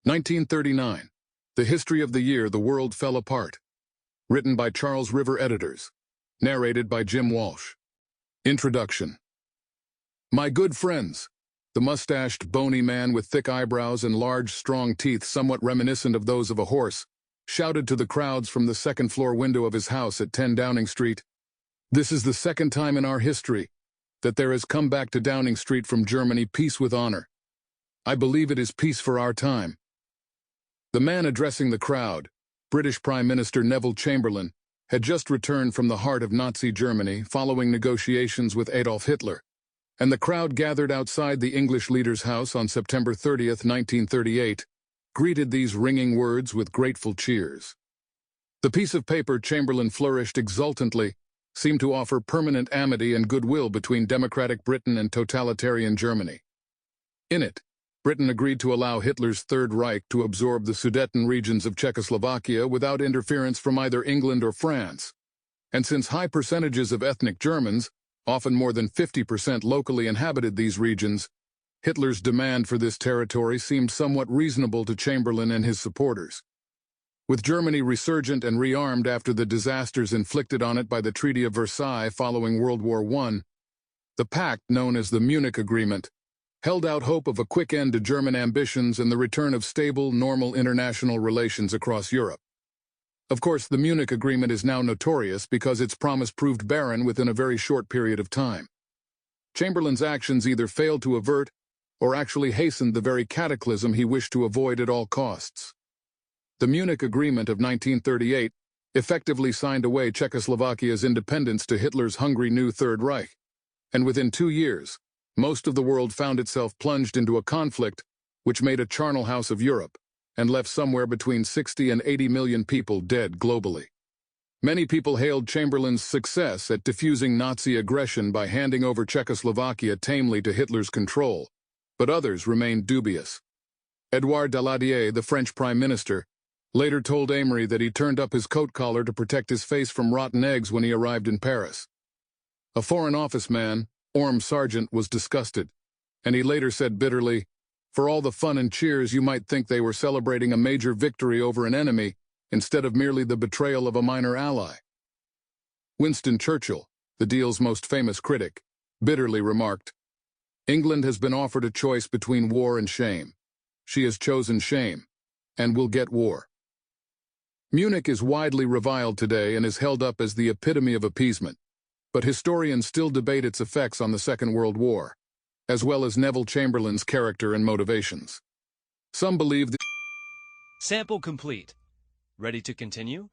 1939. The History of the Year the World Fell Apart. Written by Charles River Editors. Narrated by Jim Walsh. Introduction. My good friends, the mustached, bony man with thick eyebrows and large, strong teeth somewhat reminiscent of those of a horse, shouted to the crowds from the second-floor window of his house at 10 Downing Street, "This is the second time in our history that there has come back to Downing Street from Germany peace with honor. I believe it is peace for our time." The man addressing the crowd, British Prime Minister Neville Chamberlain, had just returned from the heart of Nazi Germany following negotiations with Adolf Hitler, and the crowd gathered outside the English leader's house on September 30th, 1938, greeted these ringing words with grateful cheers. The piece of paper Chamberlain flourished exultantly seemed to offer permanent amity and goodwill between democratic Britain and totalitarian Germany. In it, Britain agreed to allow Hitler's Third Reich to absorb the Sudeten regions of Czechoslovakia without interference from either England or France. And since high percentages of ethnic Germans, often more than 50% locally inhabited these regions, Hitler's demand for this territory seemed somewhat reasonable to Chamberlain and his supporters. With Germany resurgent and rearmed after the disasters inflicted on it by the Treaty of Versailles following World War I, the pact known as the Munich Agreement held out hope of a quick end to German ambitions and the return of stable, normal international relations across Europe. Of course, the Munich Agreement is now notorious because its promise proved barren within a very short period of time. Chamberlain's actions either failed to avert or actually hastened the very cataclysm he wished to avoid at all costs. The Munich Agreement of 1938 effectively signed away Czechoslovakia's independence to Hitler's hungry new Third Reich, and within 2 years, most of the world found itself plunged into a conflict which made a charnel house of Europe and left somewhere between 60 and 80 million people dead globally. Many people hailed Chamberlain's success at diffusing Nazi aggression by handing over Czechoslovakia tamely to Hitler's control, but others remained dubious. Édouard Daladier, the French Prime Minister, later told Amory that he turned up his coat collar to protect his face from rotten eggs when he arrived in Paris. A Foreign Office man, Orm Sargent, was disgusted, and he later said bitterly, "For all the fun and cheers, you might think they were celebrating a major victory over an enemy instead of merely the betrayal of a minor ally." Winston Churchill, the deal's most famous critic, bitterly remarked, "England has been offered a choice between war and shame. She has chosen shame, and will get war." Munich is widely reviled today and is held up as the epitome of appeasement, but historians still debate its effects on the Second World War, as well as Neville Chamberlain's character and motivations. Some believe that... Sample complete. Ready to continue?